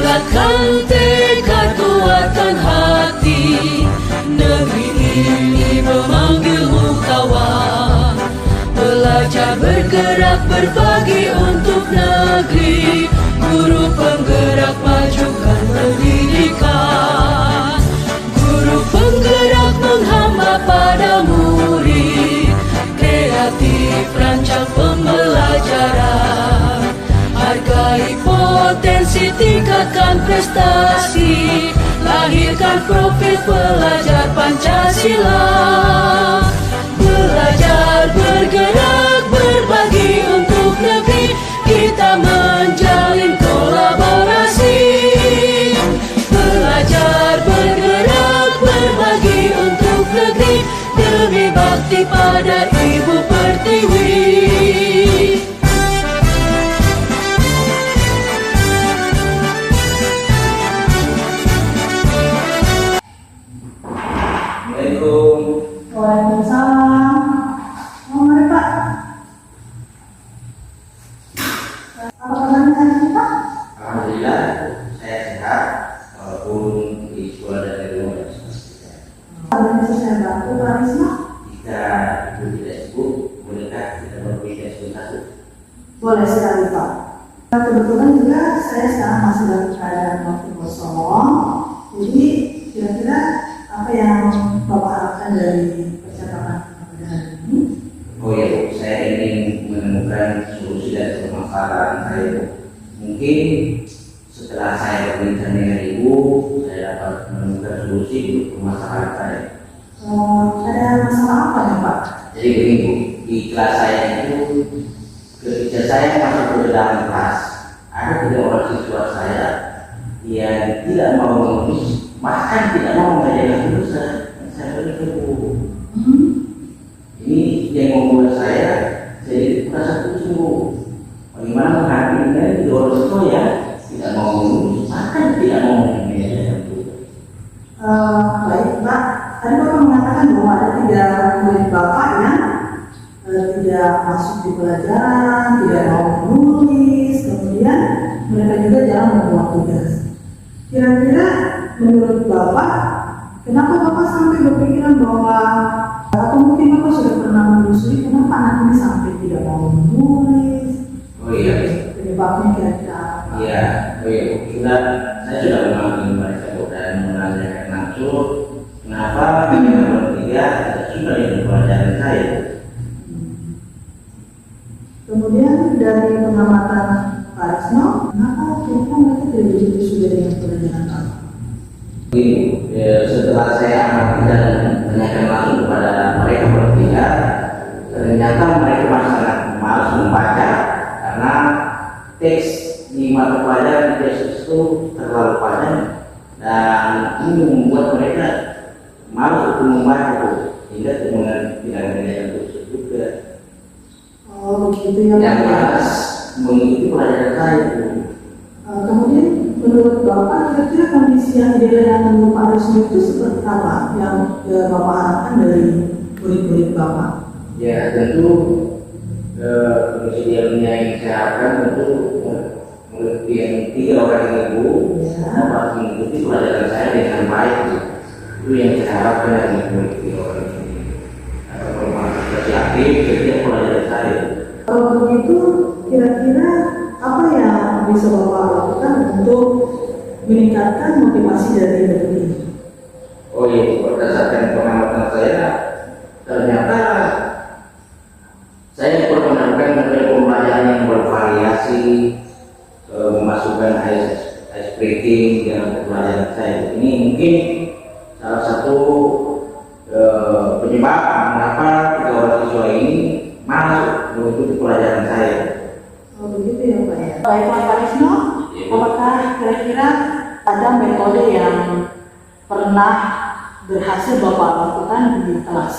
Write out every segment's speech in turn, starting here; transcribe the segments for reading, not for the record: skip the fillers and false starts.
Bulatkan tekad, kuatkan hati. Negeri ini memanggilmu kawan. Belajar bergerak berbagi untuk negeri. Guru penggerak majukan pendidikan. Guru penggerak menghamba pada murid. Kreatif rancang pembelajaran. Hargai potensi, tingkatkan prestasi. Lahirkan profil pelajar Pancasila. Belajar bergerak berbagi untuk negeri. Kita menjalin kolaborasi. Belajar bergerak berbagi untuk negeri. Demi bakti pada Ibu Pertiwi. Waalaikumsalam. Mari Pak. Apa kabarnya hari ini Pak? Alhamdulillah saya sehat walaupun di sekolah dan di rumah Ada yang bisa saya bantu Pak Risma? jika ibu tidak sibuk bolehkah kita berbeda sesuatu. Boleh sekali Pak. Kebetulan juga saya sekarang masih dalam keadaan waktu kosong. Jadi kira-kira apa yang Bapak harapkan dari percakapan kita pada hari ini? Oh ya Bu, saya ingin menemukan solusi dari permasalahan saya Bu. Mungkin setelah saya berbincang dengan Ibu saya dapat menemukan solusi untuk permasalahan saya. Ada masalah apa nih Pak? Jadi begini Bu, di kelas saya itu ketika saya masuk ke dalam kelas ada 3 orang siswa saya yang tidak mau menulis, bahkan tidak mau mengajarkan tulisan. Saya berpikir Bu, ini yang membuat saya jadi merasa pusing Bu. Bagaimana menghadapinya 3 orang siswa yang tidak mau menulis, bahkan tidak mau mengajarkan tulisan. Baik Pak, tadi Bapak mengatakan bahwa ada 3 murid Bapak yang tidak masuk di pelajaran, tidak mau menulis, kemudian mereka juga jarang membuat tugas. Kira-kira menurut Bapak, kenapa Bapak sampai berpikiran bahwa atau mungkin Bapak sudah pernah menelusuri kenapa anak ini sampai tidak mau menulis? Oh iya, Penyebabnya kira-kira apa? iya, oh iya Bu. Saya sudah memanggil mereka Bu dan menanyakan langsung kenapa mereka bertiga tidak suka dengan pelajaran saya. Kemudian dari pengamatan Pak Risno, kenapa kira-kira mereka tidak begitu sudah dengan pelajaran Bapak? Setelah saya amati dan menanyakan langsung kepada mereka bertiga, ternyata mereka sangat malas membaca karena teks di mata pelajaran teks itu terlalu panjang dan ini membuat mereka malas untuk membaca sehingga tidak mengajarkan tulis juga. Oh begitu ya Pak. Yang malas mengikuti pelajaran saya. Kemudian menurut Bapak kira-kira kondisi yang ideal yang menurut Pak Risno itu seperti apa yang Bapak harapkan dari murid-murid Bapak? Ya tentu kondisi idealnya yang saya harapkan tentu yang 3 orang ibu dapat mengikuti pelajaran saya dengan baik. Itu yang saya harapkan dari murid 3 orang ini akan berpartisipasi aktif setiap pelajaran saya. Kalau begitu kira-kira apa yang bisa Bapak lakukan untuk meningkatkan motivasi dari murid ini? Oh iya, berdasarkan pengamatan saya ternyata saya perlu menemukan metode pembelajaran yang bervariasi, memasukkan ice breaking dalam pembelajaran saya. Ini mungkin salah satu penyebab mengapa 3 orang siswa ini masuk mengikuti pelajaran saya. Oh begitu ya Pak ya. Baiklah Pak Risno, apakah kira-kira ada metode yang pernah berhasil Bapak lakukan di kelas?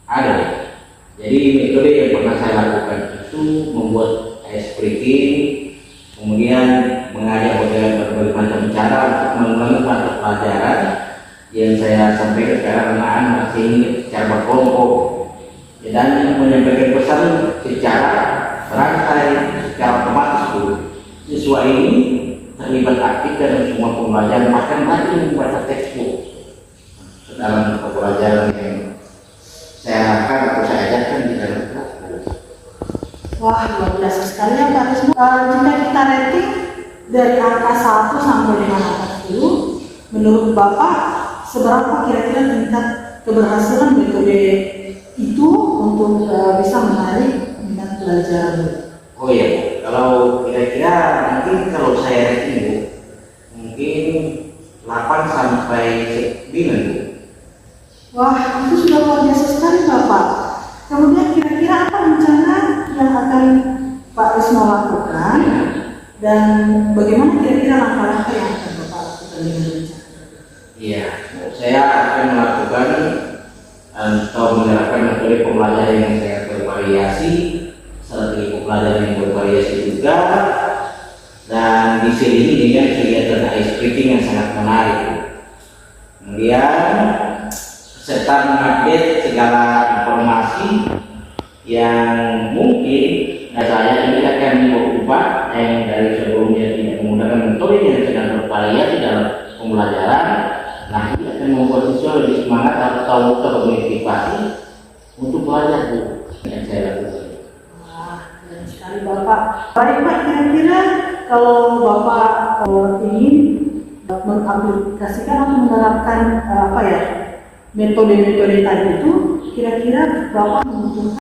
Ada. Jadi metode yang pernah saya lakukan itu membuat ice breaking, kemudian mengajak berbagai macam cara untuk mengulangi mata pelajaran yang saya sampaikan kepada anak-anak masih ingat secara berkelompok dan menyampaikan pesan secara berantai, secara otomatis. Siswa ini terlibat aktif dalam semua pembelajaran, bahkan banyak membaca textbook dalam pembelajaran yang saya harapkan atau saya ajarkan di dalam kelas. Wah, luar biasa sekali ya Pak Risno. Jika kita rating dari angka 1 sampai dengan angka 10, menurut Bapak seberapa kira-kira tingkat keberhasilan metode itu untuk bisa menarik minat pelajar? Oh iya, kalau kira-kira mungkin kalau saya rating Bu, mungkin 8 sampai 9 Bu. Wah, itu sudah luar biasa sekali Bapak. Kemudian kira-kira apa rencana yang akan Pak Risno lakukan dan bagaimana kira-kira langkah-langkah yang akan Bapak lakukan dengan rencana? Iya, saya akan melakukan atau menerapkan metode pembelajaran yang sangat bervariasi, strategi pembelajaran yang bervariasi juga, dan diselingi dengan kegiatan ice breaking yang sangat menarik. Kemudian serta mengupdate segala informasi yang mungkin saya ini akan mengubah yang dari sebelumnya tidak menggunakan metode yang sangat bervariasi dalam pembelajaran. Nah, ini akan membuat siswa lebih semangat atau termotivasi untuk belajar Bu yang saya lakukan. Wah, keren sekali Bapak. Baik Pak, kira-kira kalau Bapak ingin mengaplikasikan atau menerapkan metode-metode tadi itu, kira-kira Bapak membutuhkan